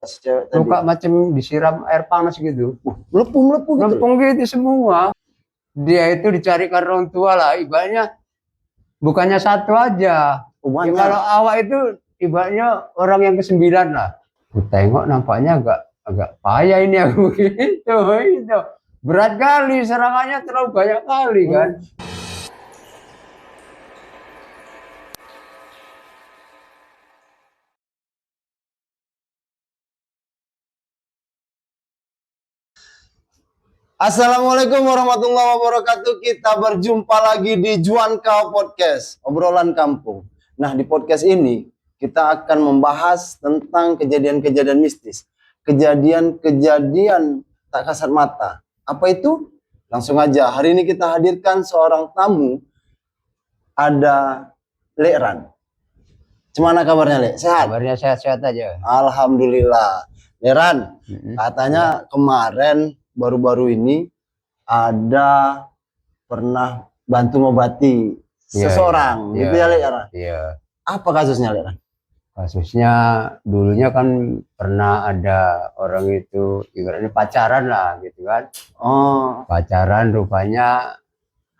Cewek tadi. luka macam disiram air panas gitu. Melepuh-melepuh gitu. Lempung gitu semua. Dia itu dicarikan orang tua lah, ibaratnya bukannya satu aja. Oh, Ya, banyak. kalau awak itu ibaratnya orang yang ke-9 lah. Aku tengok nampaknya agak payah ini aku gitu. Itu berat kali serangannya, terlalu banyak kali kan. Assalamualaikum warahmatullahi wabarakatuh. Kita berjumpa lagi di Juanka Podcast, obrolan kampung. Nah, di podcast ini kita akan membahas tentang kejadian-kejadian mistis, kejadian-kejadian tak kasat mata. Apa itu? Langsung aja. Hari ini kita hadirkan seorang tamu. Ada Leran. Gimana kabarnya, Le? Sehat? Kabarnya sehat-sehat aja. Alhamdulillah. Leran, katanya kemarin baru-baru ini ada pernah bantu ngobati seseorang, gitu ya, Leran? Iya. Apa kasusnya, Leran? Kasusnya dulunya kan pernah ada orang itu ibaratnya pacaran lah gitu kan. Oh, Pacaran rupanya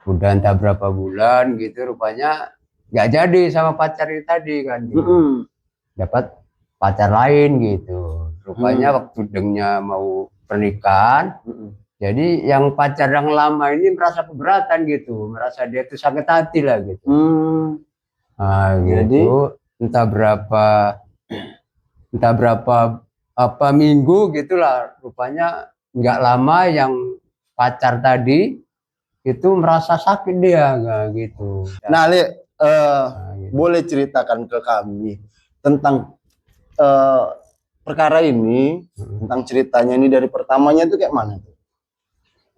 udah entah berapa bulan gitu, rupanya nggak jadi sama pacar itu tadi kan gitu. Dapat pacar lain gitu. Rupanya waktu dengnya mau pernikahan, jadi yang pacar yang lama ini merasa keberatan gitu, merasa dia tuh sakit hati lah gitu. Nah, gitu. Entah berapa apa minggu gitulah, rupanya nggak lama yang pacar tadi itu merasa sakit dia gitu. Nah, Le, gitu. boleh ceritakan ke kami tentang perkara ini, tentang ceritanya ini dari pertamanya itu kayak mana tuh?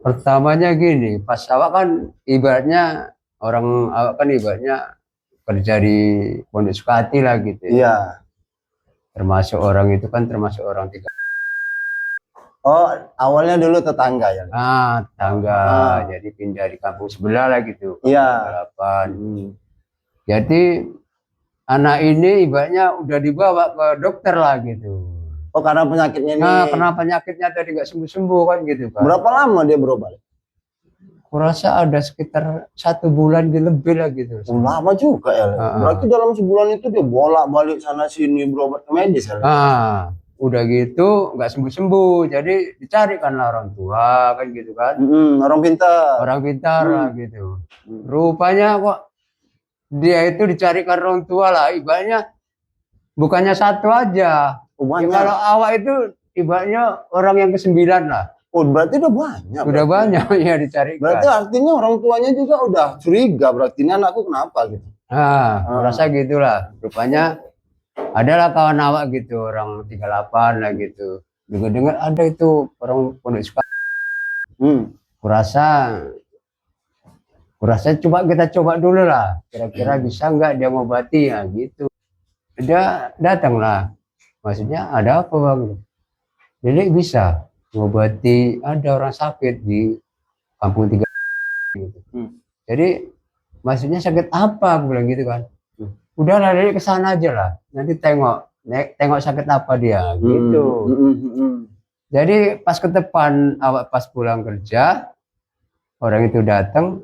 Pertamanya gini, pas awak kan ibaratnya awak kan ibaratnya kerja di Pondok Sukati lah gitu. Iya. Termasuk orang itu kan termasuk orang tiga. Oh, awalnya dulu tetangga ya? Tetangga. Jadi pindah di kampung sebelah lah gitu. Iya. Jadi anak ini ibaratnya udah dibawa ke dokter lah gitu. Oh, karena penyakitnya ini. Karena penyakitnya tadi nggak sembuh-sembuh kan gitu kan. Berapa lama dia berobat? Kurasa ada sekitar 1 bulan lebih lah gitu. Lama juga ya. Berarti dalam sebulan itu dia bolak-balik sana sini berobat ke medis ya. Udah gitu nggak sembuh-sembuh, jadi dicarikan lah orang tua kan gitu kan. Orang pintar lah gitu. Rupanya kok dia itu dicarikan orang tua lah, ibaratnya bukannya satu aja. Ya, kalau awak itu ibaratnya orang yang ke-9 lah. Oh, berarti udah banyak. Udah banyak ya dicarikan. Berarti artinya orang tuanya juga udah curiga, berarti ini anakku kenapa gitu. Merasa gitulah. Rupanya adalah kawan awak gitu, orang 38 lah gitu. Dengar ada itu orang Pondok Sukati. Kurasa kita coba dulu lah. Kira-kira bisa nggak dia ngobati ya gitu. Dia datang lah. Maksudnya ada apa bang? Jadi bisa ngobati, ada orang sakit di kampung 3 gitu. Jadi maksudnya sakit apa? Aku bilang gitu kan. Udahlah, dari ke sana aja lah. Nanti tengok sakit apa dia gitu. Jadi pas ke depan awak pas pulang kerja, orang itu datang,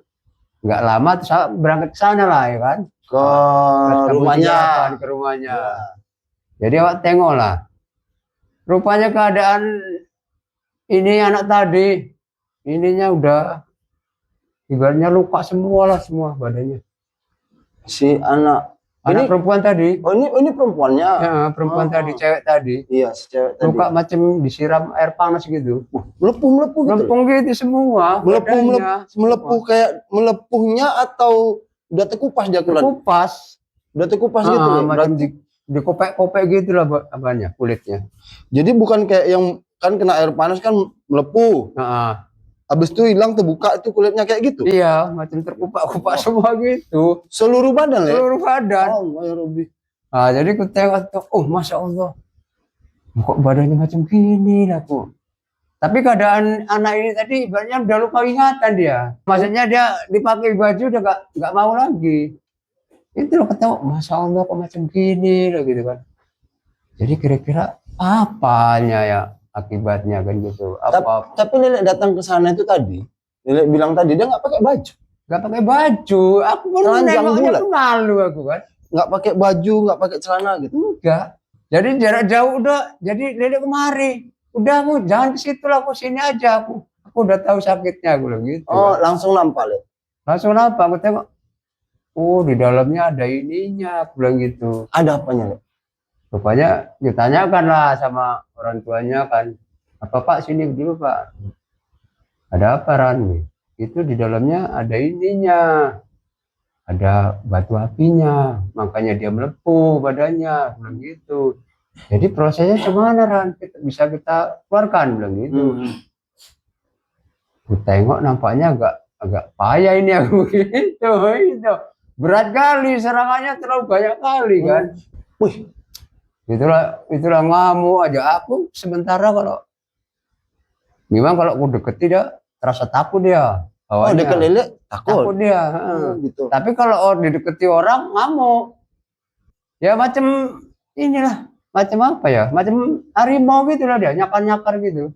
nggak lama terus awak berangkat ke sana lah ya kan. Ke rumahnya. Jadi awak tengok lah. Rupanya keadaan ini anak tadi, ininya udah ibaratnya luka semua badannya. Si anak ini perempuan tadi. Oh, ini perempuannya. Ya, perempuan tadi, cewek tadi. Iya, si cewek tadi. Luka macam disiram air panas gitu. Melepuh gitu. Lempung gitu semua. Melepuh kayak melepuhnya atau udah terkupas dia kulit? Udah terkupas gitu. Macam dikopek-kopek gitu lah apanya, kulitnya. Jadi bukan kayak yang kan kena air panas kan melepuh. Habis itu hilang, terbuka itu kulitnya kayak gitu. Iya, macam terkupak-kupak semua gitu. Seluruh badan ya? Seluruh badan. Oh, ya Rabbi. Jadi aku tengok, oh Masya Allah, kok badannya macam gini lah kok. Tapi keadaan anak ini tadi ibaratnya udah lupa ingatan dia. Maksudnya dia dipakai baju udah nggak mau lagi. Itu loh ketemu, Masya Allah kok macam gini lah gitu kan. Jadi kira-kira apanya ya akibatnya kan gitu. Tapi Lele datang ke sana itu tadi, Lele bilang tadi dia nggak pakai baju, Gak pakai baju, aku baru telanjang nengoknya bulat. tuh malu aku kan. nggak pakai baju, nggak pakai celana gitu. Enggak. Jadi jarak jauh udah, jadi Lele kemari. Udah aku jangan ke situ lah, aku sini aja aku. Aku udah tahu sakitnya aku bilang gitu. Oh, Kan. langsung nampak Lele. Langsung apa? Aku tengok. Oh, di dalamnya ada ininya, aku bilang gitu. Ada apanya Lele? Rupanya ditanyakan lah sama orang tuanya kan. Apa Pak sini dulu Pak? Ada apa Ran? Itu di dalamnya ada ininya. Ada batu apinya, makanya dia melepuh badannya, bilang gitu. Jadi prosesnya gimana Ran? Bisa kita keluarkan, bilang gitu. Aku tengok nampaknya agak payah ini aku gitu, itu. Berat kali serangannya, terlalu banyak kali kan. Wih, Itulah ngamuk aja. Aku sementara memang kalau aku deketi dia terasa takut dia. oh dekat Lele takut. Takut dia. Gitu. Tapi kalau dideketi orang ngamuk. Ya macam inilah, macam apa ya? Macam harimau gitu lah dia, nyakar-nyakar gitu.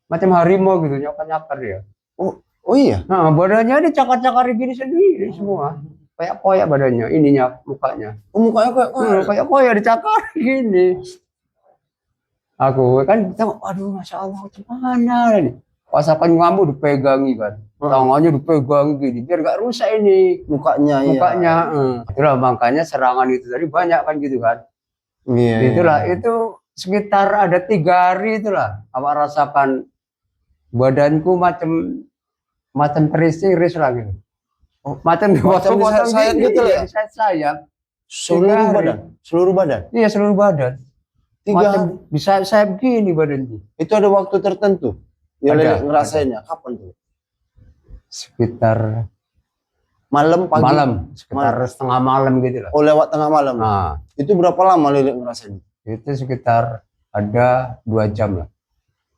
Macam harimau gitu, nyakar-nyakar dia. Oh iya. Nah, badannya dicakar-cakar gini sendiri semua. Kayak koyak badannya, ininya, mukanya. Oh, mukanya Kayak koyak dicakar gini. Aku kan tengok, aduh Masya Allah, gimana ini? Asalkan ngamuk dipegangi kan. Tangannya dipegang gini, biar gak rusak ini. Mukanya. Itulah makanya serangan itu tadi banyak kan gitu kan. Iya. Itulah, itu sekitar ada 3 hari itulah. Awak rasakan badanku macam teriris lah gitu. Macam dipotong-potong disayat gitu ya? Sayap. Seluruh badan. Iya, seluruh badan. 3 Macam bisa sayap gini badanku. Itu ada waktu tertentu. Ya Ada, Lele ngerasainnya. Kapan tuh? Sekitar Malam, pagi? malam, sekitar setengah malam gitu lah. Oh, lewat tengah malam. Nah, Itu berapa lama Lele ngerasainnya? itu sekitar ada 2 jam lah.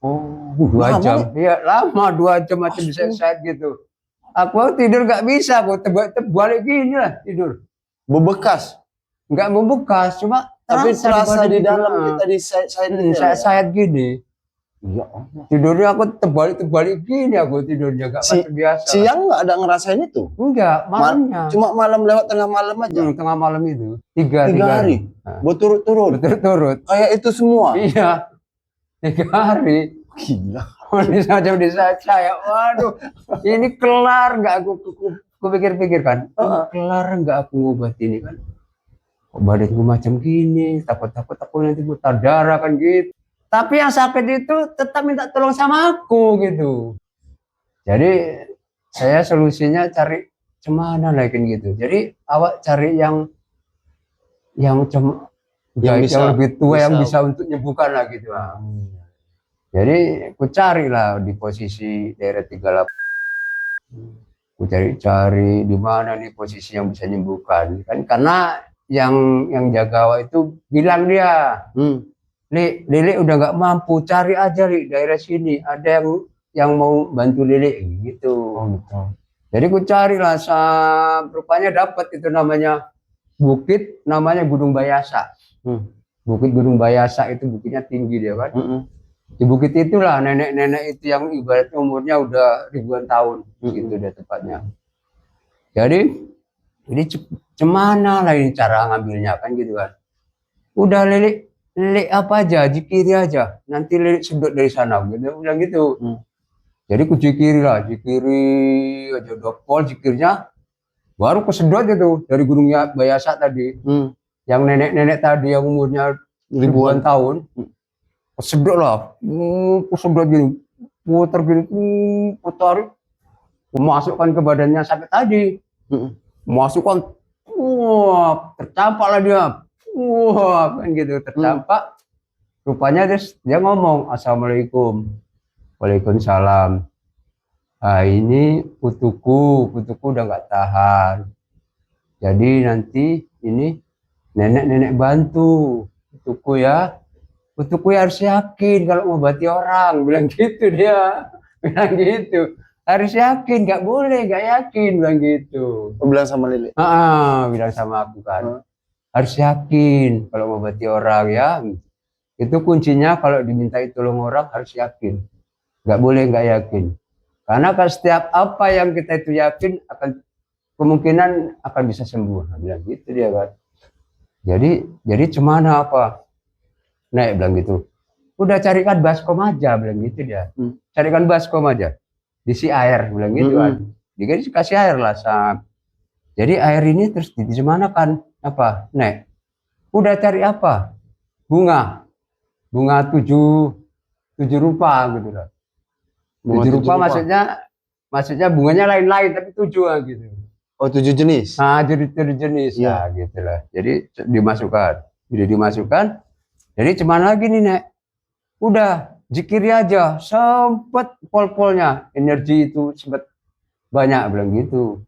Oh, 2 jam. Iya, lama 2 jam macam bisa sayap gitu. Aku tidur nggak bisa, aku terbalik gini lah tidur. Bebekas. Nggak membekas, cuma Tapi terasa di dalam kita sayat gini. Ya Allah. Tidurnya aku terbalik gini, aku tidurnya nggak biasa. Siang nggak ada ngerasain itu? Enggak, malamnya. Cuma malam lewat tengah malam aja. Tengah malam itu. 3 hari. Berturut-turut. Berturut-turut. Kayak itu semua. Iya. 3 hari. Gila. Macam di saya, waduh, ini kelar nggak aku pikir-pikir kan, kelar nggak aku ngobat ini kan, kok badanku macam gini, takut aku nanti buta darah kan gitu. Tapi yang sakit itu tetap minta tolong sama aku gitu. Jadi saya solusinya cari cemana lagi gitu. Jadi awak cari yang lebih tua yang bisa untuk nyembuhkan lah gitu. Jadi aku carilah di posisi daerah 38. Aku cari di mana nih posisi yang bisa menyembuhkan. Kan karena yang jaga awak itu bilang dia, Lili udah nggak mampu, cari aja di daerah sini. Ada yang mau bantu Lili gitu. Oh, betul. Jadi aku carilah, rupanya dapat itu namanya bukit, namanya Gunung Bayasa. Bukit Gunung Bayasa itu bukitnya tinggi dia kan. Di bukit itulah nenek-nenek itu yang ibaratnya umurnya udah ribuan tahun gitu dia tepatnya. Jadi cemana lah ini cara ngambilnya kan gitu kan. Udah Lili apa aja, jikiri aja, nanti Lili sedot dari sana gitu, bilang gitu. Jadi ku jikiri aja, dopol jikirnya, baru kesedot itu dari Gunung Bayasa tadi. Yang nenek-nenek tadi yang umurnya ribuan tahun. Sedot lah, sedot gini, putar gini, putar, masukkan ke badannya sakit tadi, masukkan, tercampak lah dia, kan gitu, tercampak. Rupanya dia ngomong, Assalamualaikum, Waalaikumsalam. Ah ini putuku udah nggak tahan, jadi nanti ini nenek bantu putuku ya. Putuku harus yakin kalau ngobati orang, bilang gitu dia, bilang gitu, harus yakin, nggak boleh nggak yakin, bilang gitu. Bilang sama Lili. Bilang sama aku kan, harus yakin kalau ngobati orang ya. Itu kuncinya kalau dimintai tolong orang harus yakin. Nggak boleh nggak yakin. Karena kan setiap apa yang kita itu yakin akan kemungkinan akan bisa sembuh. Nah, bilang gitu dia kan. Jadi cemana apa? Nek bilang gitu. Udah carikan baskom aja bilang gitu dia. Carikan baskom aja. Diisi air bilang gitu kan. Dia dikasih air lah sama. Jadi air ini terus dimanakan apa? Nek. Udah cari apa? Bunga tujuh rupa gitu lah. Tujuh rupa maksudnya bunganya lain-lain tapi 7 lah gitu. Oh, 7 jenis. Nah, jadi 7 jenis Iya. lah gitu lah. Jadi dimasukkan. Jadi cuman lagi nih Nek. Udah zikiri aja, sempet pol-polnya energi itu sempet banyak bilang gitu.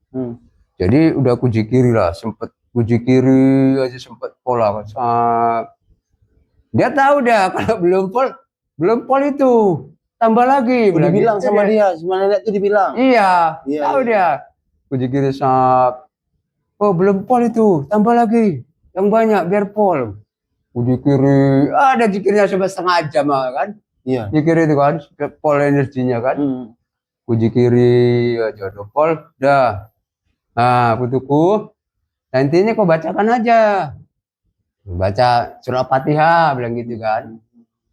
Jadi udah aku zikiri lah, sempet aku zikiri aja sempet pola. Dia tahu dah kalau belum pol itu tambah lagi. Udah bilang gitu sama dia, sama nenek itu dibilang. Iya, Iya, tahu dia. Aku zikiri sap. Oh belum pol itu, tambah lagi yang banyak biar pol. Aku zikiri, ada zikirnya sampai setengah jam kan. Iya. Zikir itu kan, pol energinya kan. Aku zikiri aja udah pol, dah. Nah, putuku. Nanti ini kau bacakan aja. Baca surah Fatihah bilang gitu kan.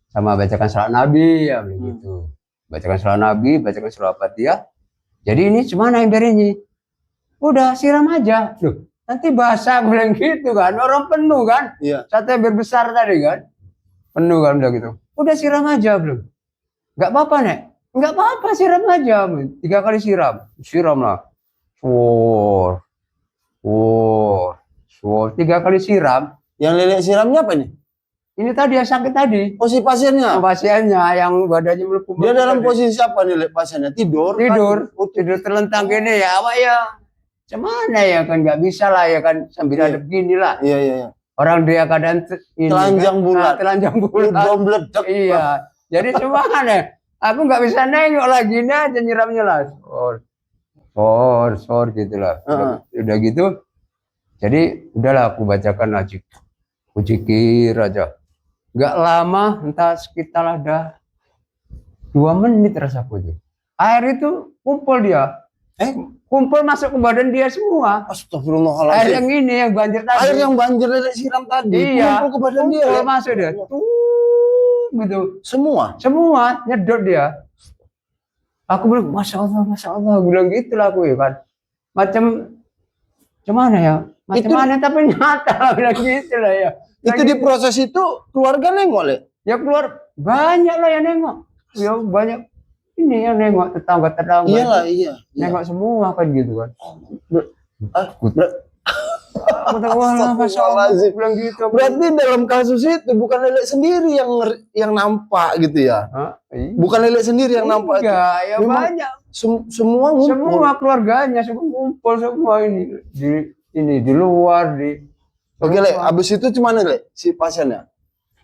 Sama bacakan surah Nabi ya bilang gitu. Bacakan surah Nabi, bacakan surah Fatihah. Jadi ini cemana yang ini? Udah siram aja. Loh, nanti basah bilang gitu kan. Orang penuh kan. Iya. Sate besar tadi kan. Penuh kan bilang gitu. Udah siram aja belum? Enggak apa-apa, Nek. Enggak apa-apa, siram aja. 3 kali siram. Siram lah. Swor. 3 kali siram. Yang lele siramnya apa nih? Ini tadi yang sakit tadi. Oh, si pasiennya. Pasiennya yang badannya melepuh. Dia dalam posisi apa nih pasiennya? Tidur. Tidur. Kan? Tidur terlentang gini ya. Apa ya? Cuman ya kan nggak bisa lah ya kan sambil ada begini lah. Iya. Orang dia kadang telanjang bulat. Telanjang bulat. Meledak. Iya. Jadi cuman ya. Aku nggak bisa nengok lagi nih aja nyiramnya lah. Sor gitu lah. Udah gitu. Jadi udahlah aku bacakan aja. Aku zikir aja. Nggak lama, entah sekitar ada 2 menit rasaku itu. Air itu kumpul dia. Kumpul masuk ke badan dia semua. Astagfirullahaladzim. Air yang ini yang banjir tadi. Air yang banjir lele siram tadi. Iya. Kumpul ke badan dia. Kumpul masuk dia. Gitu. Semua nyedot dia. Aku bilang, Masya Allah. Bilang gitu lah aku ya kan. Macam mana ya? Macam-mana tapi nyata lah bilang gitu lah ya. Itu di proses itu keluarga nengok Le? Ya keluar banyak lah yang nengok. Ya banyak ini yang nengok tetangga. Iyalah. Nengok semua kan gitu kan. Astagfirullahaladzim. Bilang gitu. Berarti dalam kasus itu bukan Lele sendiri yang nampak gitu ya? Bukan Lele sendiri yang nampak. Enggak, ya banyak. Semua ngumpul. Semua keluarganya semua ngumpul semua ini di luar di. Oke Le, abis itu cuman Le si pasiennya?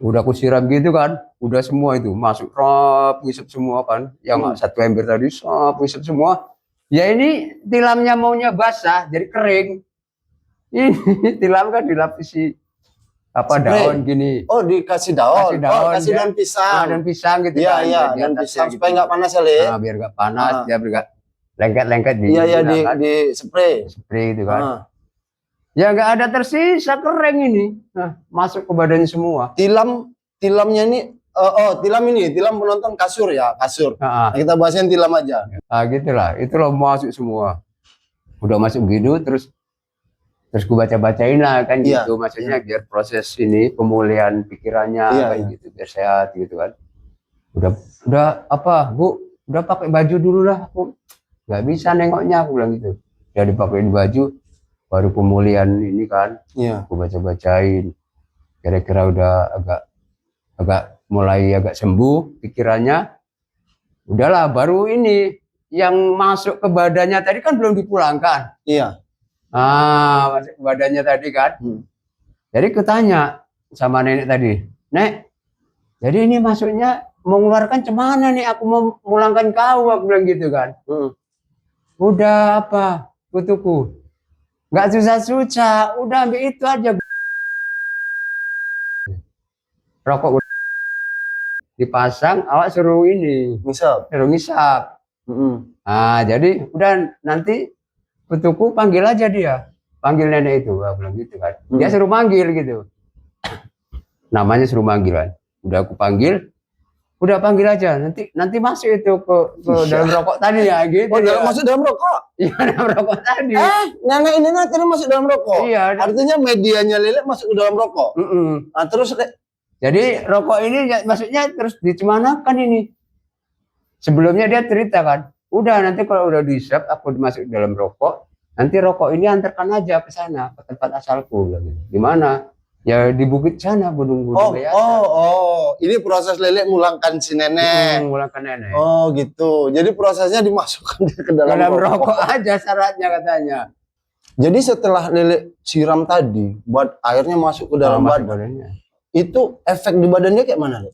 Udah aku siram gitu kan, udah semua itu masuk ngisep semua kan, yang satu ember tadi ngisep semua. Ya ini tilamnya maunya basah jadi kering. Ini tilam kan dilapisi apa daun gini. Oh dikasih daun. Kasih daun pisang. Daun pisang gitu kan. Iya daun pisang gitu. Supaya nggak panas ya Le. Nah, biar nggak panas, dia nggak lengket di. Iya di spray gitu kan. Ya nggak ada tersisa kering ini. Nah, masuk ke badannya semua. Tilamnya ini tilam penonton kasur ya, kasur. Nah, kita bahasin tilam aja. Nah, gitulah. Itulah masuk semua. Udah masuk gitu terus gue bacain lah kan gitu. Maksudnya biar proses ini pemulihan pikirannya kayak gitu biar sehat gitu kan. Udah apa, Bu? Udah pakai baju dulu lah aku. Nggak bisa nengoknya aku bilang gitu. Udah dipakein baju baru pemulihan ini kan. Aku bacain. Kira-kira udah agak mulai agak sembuh pikirannya. Udahlah baru ini yang masuk ke badannya tadi kan belum dipulangkan. Iya. Masuk ke badannya tadi kan. Jadi kutanya sama nenek tadi, Nek, jadi ini masuknya mau mengeluarkan cemana nih? Aku mau pulangkan kau, aku bilang gitu kan. Udah apa, kutuku? Nggak susah-susah, udah ambil itu aja. Rokok dipasang, awak suruh ini, Misal. suruh ngisap. Nah, jadi udah nanti putuku panggil aja dia, panggil nenek itu, gua bilang gitu kan. Dia suruh manggil gitu, namanya suruh manggil kan. Udah aku panggil, udah panggil aja, nanti masuk itu ke dalam rokok tadi ya gitu. Oh, masuk dalam rokok? Iya, dalam rokok tadi. Nenek ini nanti masuk dalam rokok? Iya. Artinya medianya Lele masuk ke dalam rokok? Nah, terus jadi rokok ini maksudnya terus dicemanakan ini. Sebelumnya dia cerita kan, udah nanti kalau udah dihisap aku masuk dalam rokok, nanti rokok ini antarkan aja ke sana, ke tempat asalku. Di mana? Ya di bukit sana, gunung-gunung. Ini proses Lele mulangkan si nenek. Mulangkan nenek. Oh gitu. Jadi prosesnya dimasukkan ke dalam rokok aja syaratnya katanya. Jadi setelah Lele siram tadi, buat airnya masuk ke dalam badannya. Itu efek di badannya kayak mana, Le?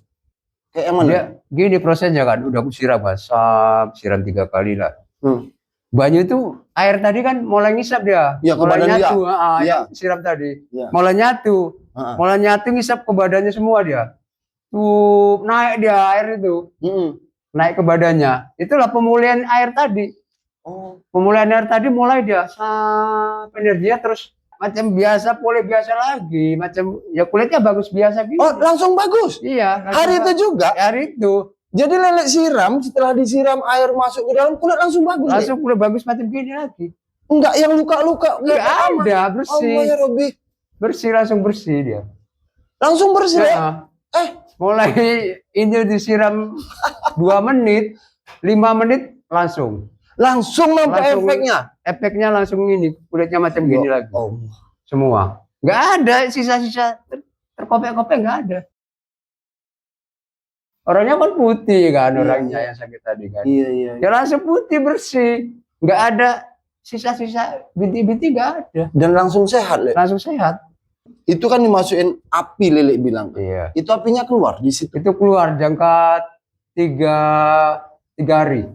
Kayak mana? Dia gini prosesnya kan, udah aku siram basah, siram 3 kali lah. Banyu itu air tadi kan mulai ngisap dia. Ya, ke badan nyatu, dia. Siram tadi. Ya. Mulai nyatu. Mulai nyatu ngisap ke badannya semua dia. Tuh naik dia air itu. Naik ke badannya. Itulah pemulihan air tadi. Pemulihan air tadi mulai dia sampai energinya terus macam biasa, pulih biasa lagi, macam ya kulitnya bagus biasa gitu. Oh, langsung bagus? Iya. Hari itu juga? Hari itu. Jadi Lele siram, setelah disiram air masuk ke dalam kulit langsung bagus? Langsung kulit bagus macam gini lagi. Enggak yang luka-luka? Enggak ada, bersih. Allah ya Robbi. Bersih, langsung bersih dia. Langsung bersih ya? Mulai ini disiram 2 menit, 5 menit langsung. Langsung nampak efeknya? Efeknya langsung ini, kulitnya macam gini lagi. Semua. Nggak ada sisa-sisa terkopek-kopek, nggak ada. Orangnya kan putih kan, orangnya yang sakit tadi kan. Iya. Ya langsung putih, bersih. Nggak ada sisa-sisa bintik-bintik, nggak ada. Dan langsung sehat, Le? Langsung sehat. Itu kan dimasukin api, Lele bilang. Iya. Itu apinya keluar di situ? Itu keluar jangka 3 hari.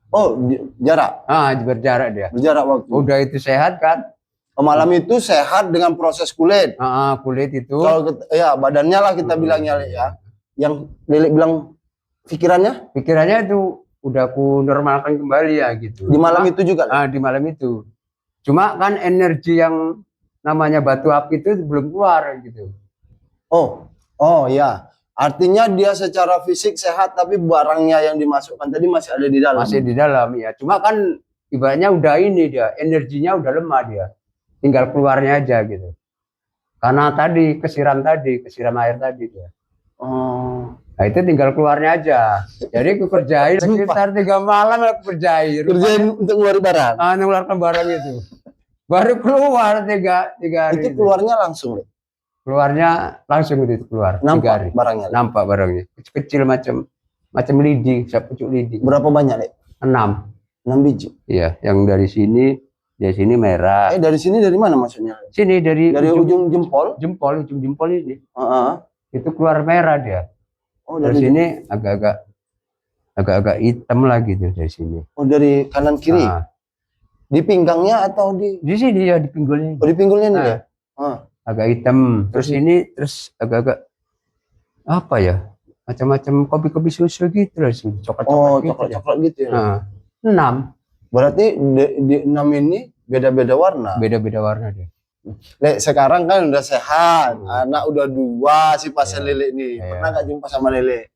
Oh, jarak? Berjarak dia. Berjarak waktu. Udah itu sehat kan? Malam itu sehat dengan proses kulit. Kulit itu. Kalau ya badannya lah kita bilangnya ya. Yang Lele bilang pikirannya? Pikirannya itu udah aku normalkan kembali ya gitu. Di malam itu juga? Di malam itu. Cuma kan energi yang namanya batu api itu belum keluar gitu. Oh ya. Artinya dia secara fisik sehat tapi barangnya yang dimasukkan tadi masih ada di dalam. Masih di dalam ya. Cuma kan ibaratnya udah ini dia, energinya udah lemah dia. Tinggal keluarnya aja gitu. Karena tadi kesiram air tadi dia. Nah itu tinggal keluarnya aja. Jadi aku kerjain sekitar 3 malam aku kerjain. Kerjain untuk ngeluarin barang? Mengeluarkan barang itu. Baru keluar 3 hari. Itu keluarnya langsung? Keluarnya langsung itu keluar. Nampak barangnya? Nampak barangnya. Kecil macam lidi, pucuk lidi. Berapa banyak, Le? 6 biji? Iya, yang dari sini merah. Dari sini dari mana maksudnya? Sini dari ujung jempol? Ujung jempol ini. Itu keluar merah dia. Dari sini agak hitam lagi tuh dari sini. Dari kanan kiri? Di pinggangnya atau di sini ya, di pinggulnya. Di pinggulnya nih ya? Agak hitam. Terus ini agak apa ya? Macam-macam kopi susu gitu lah sih. Coklat gitu ya. 6. Berarti di 6 ini beda-beda warna. Beda-beda warna dia. Le, sekarang kan udah sehat, anak udah 2 si pasien Lele nih. Pernah nggak jumpa sama Lele?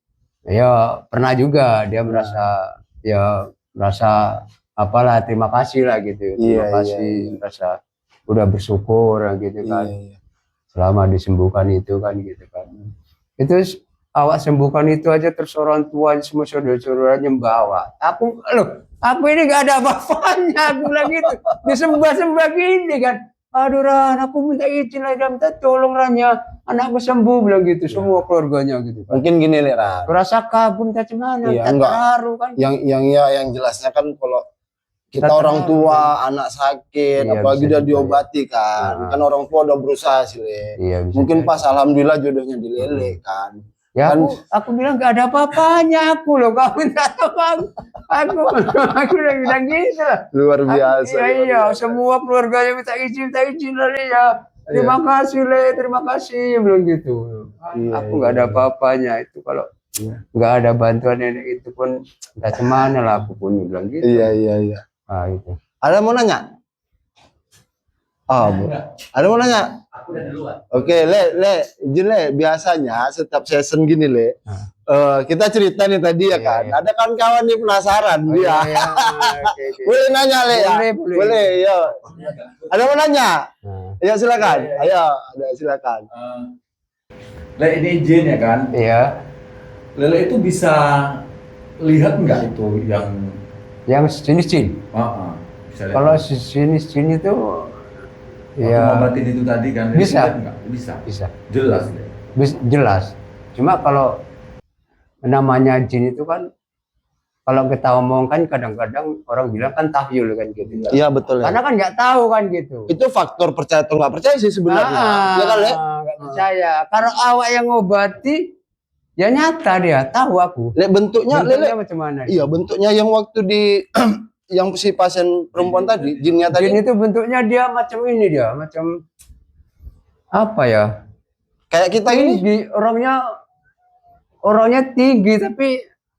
Ya pernah juga, dia merasa apalah, terima kasih lah gitu. Terima kasih, merasa udah bersyukur gitu kan. Selama disembuhkan itu kan gitu kan. Itu awak sembuhkan itu aja, terus orang tua semua saudara-saudara nyembah aku ini gak ada apa-apanya, aku bilang gitu. Disembah-sembah gini kan. Aduh Ran, aku minta izin lah, minta tolong Ranya, anakku sembuh, bilang gitu. Semua keluarganya gitu kan. Mungkin gini nih Ran, rasa kagum tak cuman terharu kan. Yang jelasnya kan kalau kita orang tua anak sakit, apalagi udah diobati kan orang tua udah berusaha sih Le. Mungkin pas alhamdulillah jodohnya di Lele kan. Ya kan, aku bilang gak ada apa-apanya aku loh, kamu minta tolong aku udah bilang gitu lah. Luar biasa. Iya, semua keluarganya minta izin lah ya. Terima kasih Le, terima kasih, bilang gitu. Aku gak ada apa-apanya itu, kalau nggak ada bantuan nenek itu pun entah kemana lah aku pun bilang gitu. Iya. Ah, itu. Ada mau nanya? Oh, Bu. Ada mau nanya? Aku udah duluan. Oke, izin biasanya setiap season gini kita cerita nih tadi ya Iya, kan. iya. Ada kawan-kawan nih penasaran Oh, dia. iya. Oke. Boleh nanya ya? Boleh. Yo. Ada mau nanya? Nah, Ya silakan. Iya. Ayo, ada silakan. Lah ini Jin ya kan? iya. Lele itu bisa lihat nggak itu yang Yang sini. bisa lihat. Kalau sini tuh Waktu ya ngobatin itu tadi kan Lele Bisa. lihat nggak? Bisa. Jelas ya. jelas. Cuma kalau namanya jin itu kan kalau kita omong kan kadang-kadang orang bilang kan tahyul kan gitu. Iya betul ya. Karena kan nggak tahu kan gitu. Itu faktor percaya atau nggak percaya sih sebenarnya. Ya kan, Le? Nggak percaya. Kalau awak yang ngobati, ya nyata dia, tahu aku. Bentuknya Bentuknya Lele. macam mana? Iya, bentuknya yang waktu di yang si pasien perempuan tadi, jinnya tadi. Jin itu bentuknya dia macam ini dia, macam apa ya? Kayak kita gini. Tinggi, orangnya tinggi tapi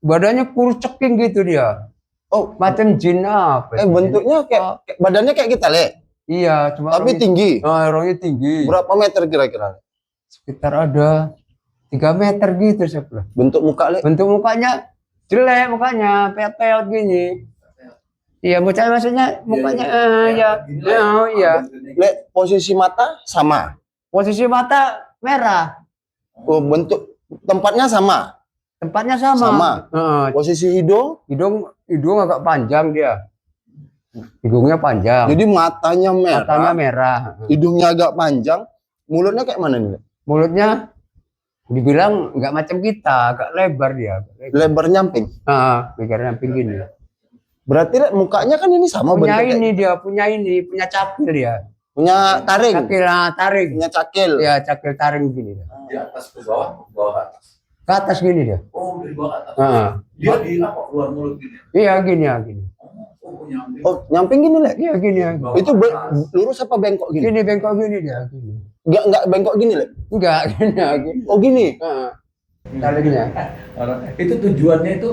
badannya kurus ceking gitu dia. Oh, Macam jin apa? sih? bentuknya kayak badannya kayak kita, Le. Iya, cuma Tapi tinggi. orangnya tinggi. Berapa meter kira-kira? Sekitar ada 3 meter gitu sebelah. Bentuk muka, Le. Bentuk mukanya jelek, mukanya peot-peot gini. Iya, maksudnya mukanya iya. Le, posisi mata sama. Posisi mata merah, Oh, bentuk tempatnya sama. tempatnya sama. Sama. Heeh, Posisi hidung, hidung agak panjang dia. Hidungnya panjang. jadi matanya merah. Matanya merah. Hidungnya agak panjang. Mulutnya kayak mana nih, Le? Mulutnya dibilang nggak macam kita, agak lebar dia. Lebar nyamping. Pikirnya gini. Berarti Le, mukanya kan ini sama Punya bentuknya. ini dia, punya cakil dia. Punya taring. Cakil, taring. Punya cakil. Ya, cakil taring gini dia. Di atas ke bawah ke atas. Ke atas gini dia. Oh, dari bawah ke atas. Heeh. Dia di apa keluar mulut gini. Iya, gini. Oh, punya ambil. Oh, nyamping gini, Le. Iya, gini. Itu lurus apa bengkok gini? Gini bengkok gini dia, gini. Enggak bengkok gini, Le. Enggak, gini. Oh, gini. Heeh. Taringnya. Itu tujuannya itu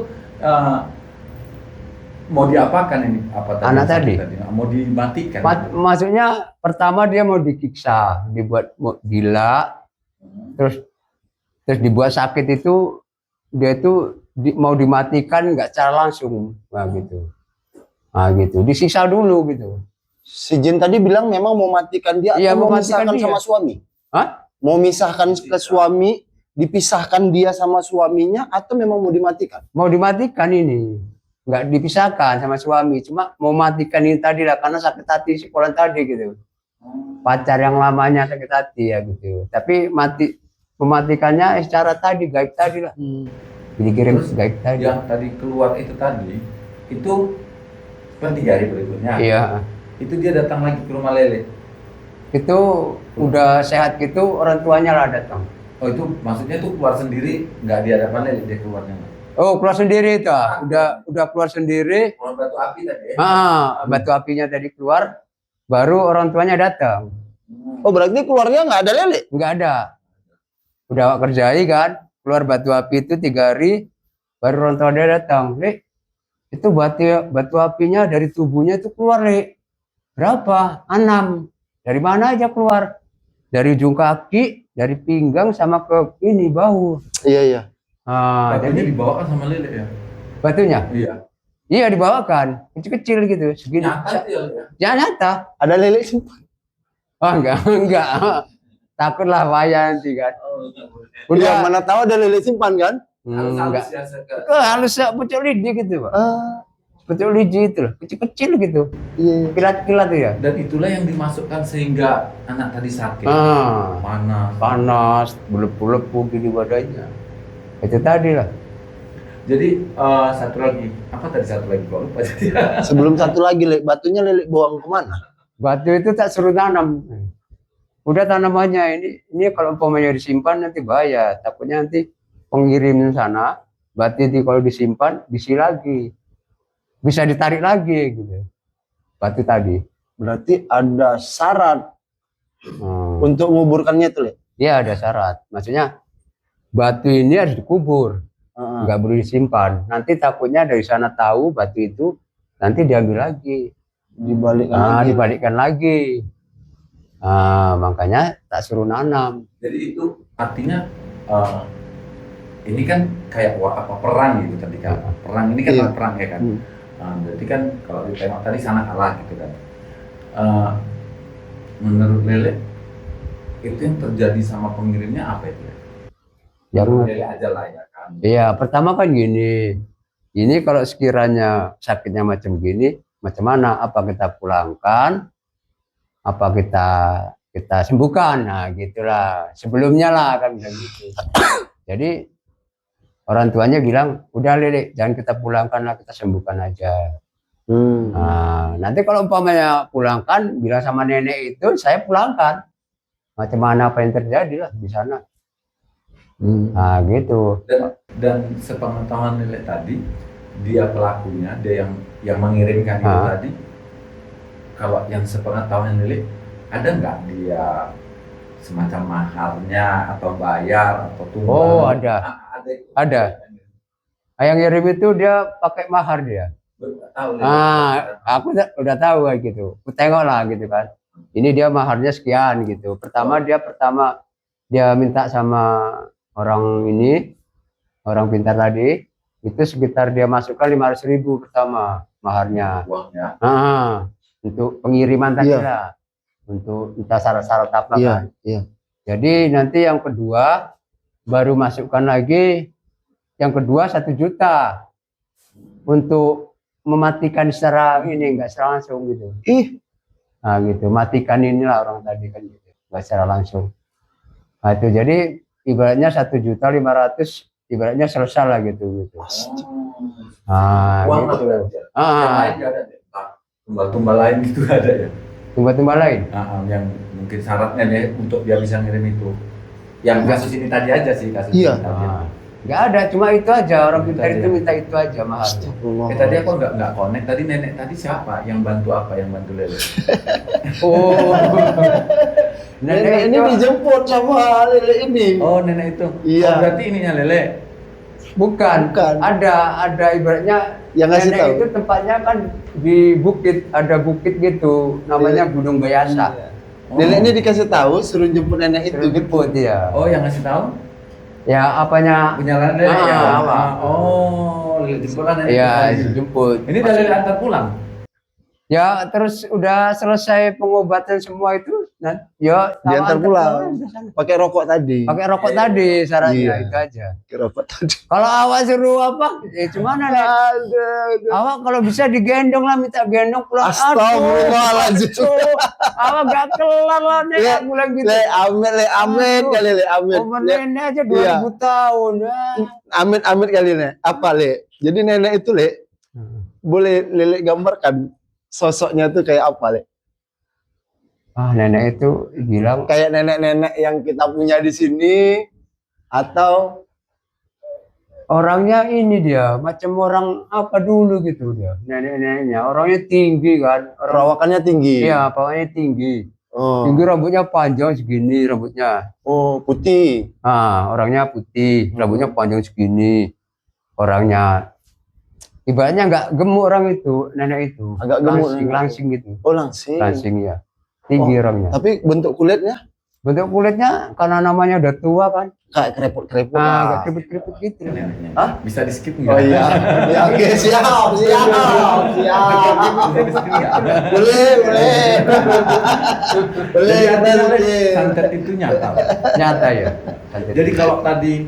mau diapakan ini? Apa tadi? Anak tadi? Mau dimatikan. Maksudnya pertama dia mau dikiksa, dibuat gila, terus dibuat sakit itu dia itu mau dimatikan nggak secara langsung, nah gitu, disiksa dulu gitu. Si Jin tadi bilang memang mau matikan dia Iya, atau mau mau matikan memisahkan dia. sama suami? Hah? Mau misahkan ke suami, dipisahkan dia sama suaminya atau memang mau dimatikan? Mau dimatikan ini, nggak dipisahkan sama suami, cuma mau matikan ini tadi lah karena sakit hati si Kolan tadi gitu. Pacar yang lamanya sakit hati ya gitu. Tapi mematikannya secara tadi gaib tadi lah. Dikirim Terus gaib tadi. Yang tadi keluar itu tadi, itu kan 3 hari berikutnya. Iya. Itu dia datang lagi ke rumah Lele. Itu udah sehat gitu orang tuanya lah datang. Oh, itu maksudnya itu keluar sendiri, nggak di hadapan Lele, dia keluarnya. Oh, keluar sendiri itu. Udah keluar sendiri. Keluar batu api tadi ya? Batu apinya tadi keluar, baru orang tuanya datang. Oh, berarti keluarnya nggak ada Lele? Nggak ada. Udah kerjai kan, keluar batu api itu 3 hari, baru orang tua dia datang. Itu batu apinya dari tubuhnya itu keluar, berapa? 6. Dari mana aja keluar? Dari ujung kaki, dari pinggang sama ke ini bahu. Iya. Batunya Jadi dibawakan sama Lele ya? batunya, Iya. iya dibawakan, kecil-kecil gitu, segini. Nyata itu ya? Lele? Ya nyata. Ada Lele simpan. Oh enggak. Takutlah bahaya nanti kan. Oh, Ya, mana tahu ada Lele simpan kan? Enggak. ya, Halus ya, pucuk lidi gitu, Pak. Ah, Pucuk lidi itu loh, kecil-kecil gitu. iya. Kilat-kilat tuh ya. Dan itulah yang dimasukkan sehingga anak tadi sakit. Mana? Panas, belepu-lepu gini badannya. Itu tadi lah. Jadi satu lagi, apa tadi satu lagi? Kok lupa jadi. Sebelum satu lagi, Le, batunya Lele buang kemana? Batu itu tak suruh tanam. Udah tanamannya ini kalau umpamanya disimpan nanti bahaya. Takutnya nanti pengirim sana, batu itu kalau disimpan diisi lagi. Bisa ditarik lagi gitu. Batu tadi. Berarti ada syarat untuk menguburkannya itu, Le. Iya ada syarat. Maksudnya batu ini harus dikubur. nggak boleh disimpan. Nanti takutnya dari sana tahu batu itu, nanti diambil lagi, dibalikkan lagi. Makanya tak suruh nanam. Jadi itu artinya ini kan kayak perang gitu tadi kan. Perang ini kan perang ya kan. Berarti kan kalau ditengok tadi sana kalah gitu kan. Menurut Lele itu yang terjadi sama pengirimnya apa itu? Yang Lele aja lah ya kan. Iya, pertama kan gini. Ini kalau sekiranya sakitnya macam gini, macam mana? Apa kita pulangkan? Apa kita sembuhkan? Nah, gitulah. Sebelumnya lah kan bilang gitu. Jadi orang tuanya bilang, udah Lele, jangan kita pulangkan lah, kita sembuhkan aja. Nah, nanti kalau umpamanya pulangkan, bilang sama nenek itu, saya pulangkan. Macam mana apa yang terjadi lah di sana. Nah, gitu. Dan sepengetahuan Lele tadi, dia pelakunya, dia yang mengirimkan itu tadi. Kalau yang sepengetahuan Lele, ada nggak dia semacam maharnya atau bayar atau tumbal? Oh, ada. Yang ngirim itu dia pakai mahar dia. Tahu, aku udah tahu kayak gitu. Aku tengok lah gitu kan. Ini dia maharnya sekian gitu. Pertama dia minta sama orang ini, orang pintar tadi, itu sekitar dia masukkan 500.000 pertama maharnya. Uangnya. Untuk pengiriman tadi lah. Untuk entah syarat-syarat apa kan. Jadi nanti yang kedua baru masukkan lagi, yang kedua 1 juta untuk mematikan secara ini, enggak secara langsung gitu. Nah gitu, matikan inilah orang tadi kan gitu, enggak secara langsung. Nah itu jadi ibaratnya 1.500.000, ibaratnya selesai lah gitu. Uang gitu. Yang lain juga ada. Tumbal-tumbal lain itu ada ya. Tumbal-tumbal lain? Yang mungkin syaratnya nih untuk dia bisa ngirim itu. Yang kasus ini tadi aja sih kasus ini tadi. Nggak ada, cuma itu aja, orang pintar itu minta itu aja mahal. Tadi aku nggak connect, tadi nenek tadi siapa? Yang bantu apa? Yang bantu Lele? Nenek ini dijemput sama Lele ini. Oh, nenek itu? Iya. Berarti ininya Lele? Bukan. Ada ibaratnya yang ngasih tahu. Itu tempatnya kan di bukit, ada bukit gitu, namanya Gunung Bayasa. Nenek ini dikasih tahu suruh jemput nenek itu. Jemput ya. Oh, yang ngasih tahu? Ya apanya? Penyalaan Lele ya. Lele jemput nenek. Iya, jemput. Ini dari Lele antar pulang? Ya terus udah selesai pengobatan semua itu, ya diantar pulang. Pakai rokok tadi. Pakai rokok tadi syaratnya itu aja. Pakai rokok tadi. Kalau awak suruh apa? Gimana nih? Awak kalau bisa digendong lah, minta gendong pulang. Astagfirullahaladzim. Awak gak kelar lah nih, aku bilang gitu. Amin kali Le, amin. Nenek aja 2000 tahun. Amin kali Le. Apa Le? Jadi nenek itu Le, boleh Lele gambarkan sosoknya tuh kayak apa Le? Nenek itu bilang kayak nenek-nenek yang kita punya di sini atau orangnya ini dia macam orang apa dulu gitu dia, nenek-neneknya orangnya tinggi kan, perawakannya tinggi. Iya, perawakannya tinggi. Tinggi, rambutnya panjang segini rambutnya. Putih. Orangnya putih, rambutnya panjang segini. Orangnya ibaratnya nggak gemuk orang itu, nenek itu. Agak gemuk, langsing gitu. Langsing ya. Tinggi orangnya. Tapi bentuk kulitnya? Bentuk kulitnya karena namanya udah tua kan. Kayak keriput-keriput. Kayak keriput-keriput gitu. Bisa di skip nggak? Oh iya. Oke, siap. Boleh. Santet itu nyata. Nyata ya. Jadi kalau tadi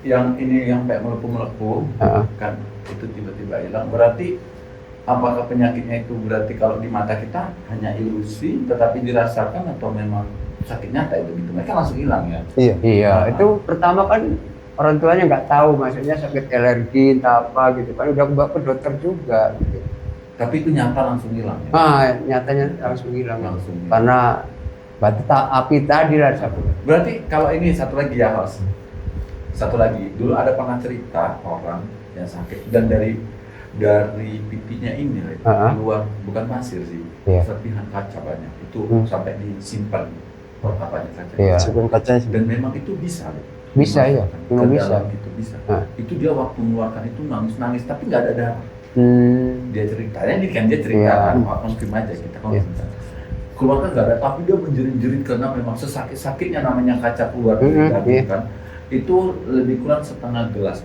yang ini yang kayak melepuh-melepuh, kan itu tiba-tiba hilang, berarti apakah penyakitnya itu berarti kalau di mata kita hanya ilusi tetapi dirasakan atau memang sakit nyata itu gitu, mereka langsung hilang ya? Iya, itu pertama kan orang tuanya nggak tahu, maksudnya sakit alergi entah apa gitu kan, udah bawa ke dokter juga gitu. Tapi itu nyata langsung hilang ya? Nyatanya langsung hilang. Karena batu api tadi lah. Berarti kalau ini satu lagi ya Host, satu lagi, dulu ada pernah cerita orang yang sakit dan dari pipinya ini keluar bukan pasir sih, serpihan kaca banyak itu sampai disimpan apanya kaca. Simpan kaca. Dan memang itu bisa Bisa ya, ke memang bisa. dalam gitu bisa. Nah. Itu dia waktu mengeluarkan itu nangis tapi nggak ada darah. Dia ceritanya ini kan dia cerita Iya. kan konfirm aja kita konfirm. Iya. Keluarkan nggak ada, tapi dia menjerit-jerit karena memang sesakit-sakitnya namanya kaca keluar dari jantung Iya. kan. Itu lebih kurang setengah gelas.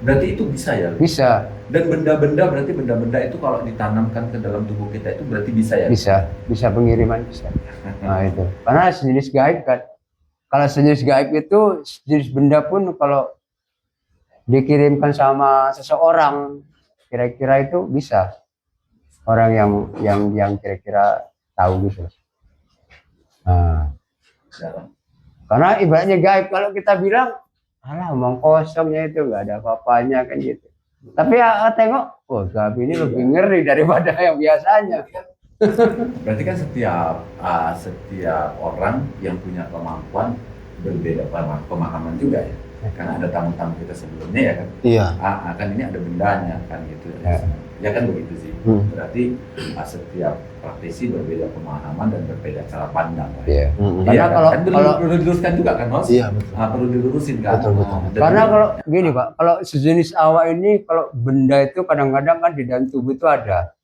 Berarti itu bisa ya? Bisa, Dan benda-benda itu kalau ditanamkan ke dalam tubuh kita itu berarti bisa ya? bisa pengiriman bisa. Nah itu, karena sejenis gaib kan. Kalau sejenis gaib itu sejenis benda pun kalau dikirimkan sama seseorang, kira-kira itu bisa orang yang kira-kira tahu gitu. Nah, karena ibaratnya gaib, kalau kita bilang alah omong kosongnya itu nggak ada apa-apanya kan gitu. Tapi ya tengok, oh gaib ini lebih ngeri daripada yang biasanya. Berarti kan setiap orang yang punya kemampuan berbeda pemahaman juga ya. Karena ada tamu-tamu kita sebelumnya ya kan. Iya. Kan ini ada bendanya kan gitu. Ya kan begitu sih. Berarti setiap praktisi berbeda pemahaman dan berbeda cara pandang. Iya. Iya, Karena kan? kalau perlu diluruskan juga kan, Mas? Iya, betul. Perlu dilurusin kan. Betul. Karena kalau gini Pak, kalau sejenis awak ini, kalau benda itu kadang-kadang kan di dalam tubuh itu ada.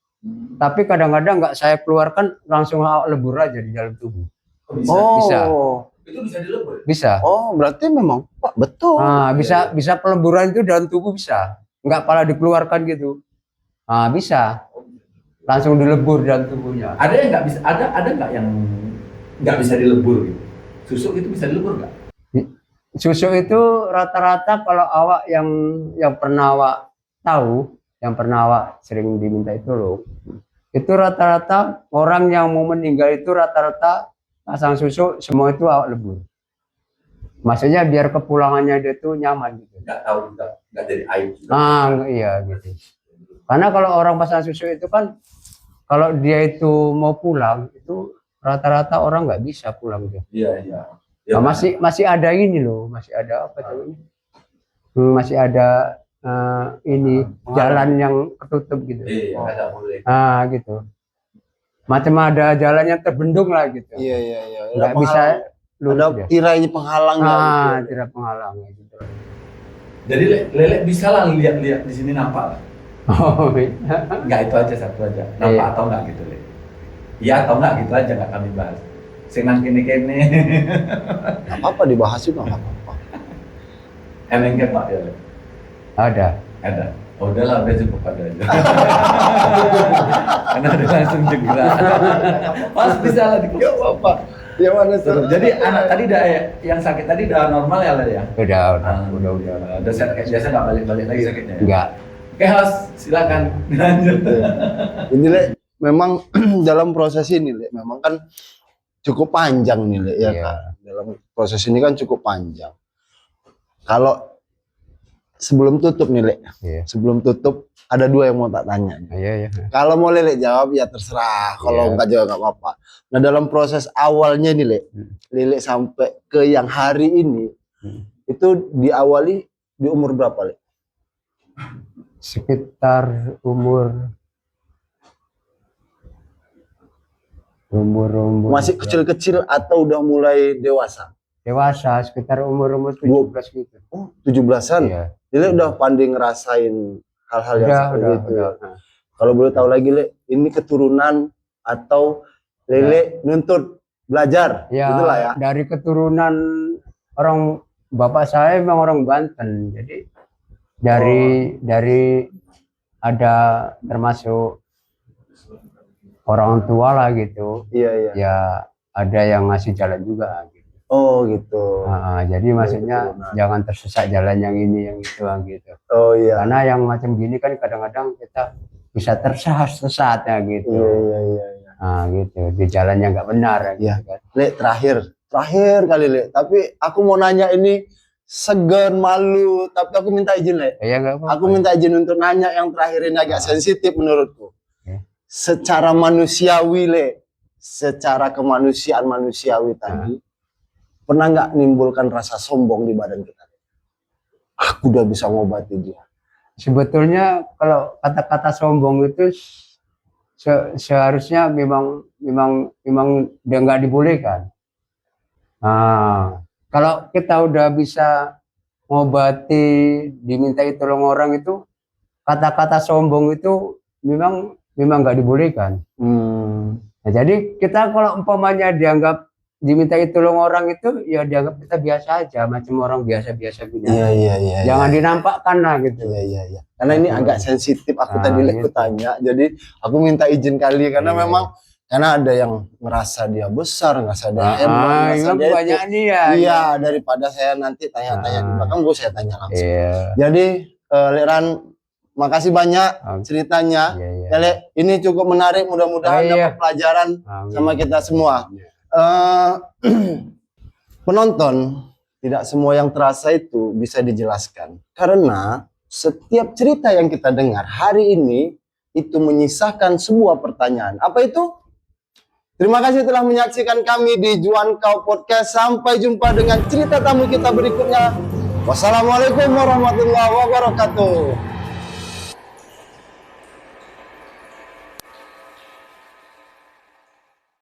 Tapi kadang-kadang nggak saya keluarkan, langsung awak lebur aja di dalam tubuh. Bisa. Itu bisa dilebur. Bisa. Oh, berarti memang Pak betul. Nah, bisa peleburan itu dalam tubuh bisa. Nggak pala dikeluarkan gitu. Nah, bisa. Langsung dilebur dalam tubuhnya. Ada yang nggak bisa, ada nggak yang nggak bisa dilebur gitu? Susuk itu bisa dilebur nggak? Susuk itu rata-rata kalau awak yang pernah awak tahu, yang pernah awak sering diminta itu loh. Itu rata-rata orang yang mau meninggal itu rata-rata pasang susuk semua itu awak lebur. Maksudnya biar kepulangannya dia tuh nyaman gitu. Nggak tahu, nggak jadi aib juga. Iya gitu. Karena kalau orang pasang susuk itu kan, kalau dia itu mau pulang itu rata-rata orang nggak bisa pulang dia. Iya. Nah, masih ada ini loh, masih ada apa tuh? Masih ada ini jalan yang ketutup gitu. Iya, nggak boleh. Gitu. Macam ada jalan yang terbendung lah gitu. Iya. Nggak bisa lurus ada dia. tirainya penghalangnya. Tidak penghalang gitu. Jadi Lele bisa lah lihat di sini nampak lah. Oh, iya. Nggak itu aja satu aja. Nampak atau nggak gitu Le? Iya atau nggak gitu aja nggak kami bahas. Senang kene. Nggak apa-apa dibahas juga nggak apa-apa. Emang Pak ya Le? Ada. Oh, udahlah, udah cukup pada aja. Karena udah langsung segera. Mas bisa lah di Nggak apa-apa. Ya mana tuh? Jadi anak tadi yang sakit tadi udah normal ya Le ya? Udah. Udah kayak biasa nggak balik lagi sakitnya? Ya? Enggak. Oke, Mas, silakan lanjut. Ini Le, memang dalam proses ini Le, memang kan cukup panjang nih Le, ya kan? Dalam proses ini kan cukup panjang. Kalau sebelum tutup nih Le, sebelum tutup ada dua yang mau tak tanya. Iya. Kalau mau Lele jawab ya terserah, kalau enggak jawab nggak apa-apa. Nah dalam proses awalnya nih Le, Lele sampai ke yang hari ini, itu diawali di umur berapa Le? Sekitar umur Masih kecil-kecil atau udah mulai dewasa? Dewasa, sekitar umur 17 gitu. Oh, 17-an. Iya. Jadi udah pandai ngerasain hal-hal yang seperti itu. Udah. Kalau boleh tahu lagi Le, ini keturunan atau Lele nuntut belajar? Ya, Itulah ya. dari keturunan orang bapak saya memang orang Banten. Jadi dari ada termasuk orang tua lah gitu. Iya. Ya ada yang ngasih jalan juga gitu. Oh gitu. Jadi maksudnya jangan tersesat jalan yang ini yang itu gitu. Oh iya. Karena yang macam gini kan kadang-kadang kita bisa tersesat ya gitu. Iya. Gitu di jalan yang nggak benar ya. gitu kan. Le, terakhir kali Le. Tapi aku mau nanya ini segan malu, tapi aku minta izin Le. Ya, nggak apa-apa. Aku minta izin untuk nanya yang terakhir ini agak sensitif menurutku. Secara manusiawi Le, secara kemanusiaan manusiawi tadi, pernah nggak nimbulkan rasa sombong di badan kita? Aku udah bisa ngobati dia. Sebetulnya kalau kata-kata sombong itu seharusnya memang dia nggak dibolehkan. Kalau kita udah bisa ngobati, dimintai tolong orang itu, kata-kata sombong itu memang nggak dibolehkan. Nah, jadi kita kalau umpamanya dianggap dimintai tolong orang itu, ya dianggap kita biasa aja, macam orang biasa-biasa gitu. Iya. Jangan dinampakkan lah gitu. Iya. Karena ini agak sensitif. Aku Nah, tadi gitu. tanya, jadi aku minta izin kali karena Iya. memang karena ada yang merasa dia besar, ngerasa dia hebat, ngerasa Memang dia itu. banyak dia. Iya, daripada saya nanti tanya-tanya di belakang, Bu, saya tanya langsung. Iya. Jadi, Leran, makasih banyak Oke. ceritanya. Iya. Ya, Le, ini cukup menarik, mudah-mudahan Iya. dapat pelajaran Amin. sama kita semua. Iya. Penonton, tidak semua yang terasa itu bisa dijelaskan. Karena setiap cerita yang kita dengar hari ini itu menyisakan sebuah pertanyaan. Apa itu? Terima kasih telah menyaksikan kami di Juan Kau Podcast. Sampai jumpa dengan cerita tamu kita berikutnya. Wassalamualaikum warahmatullahi wabarakatuh.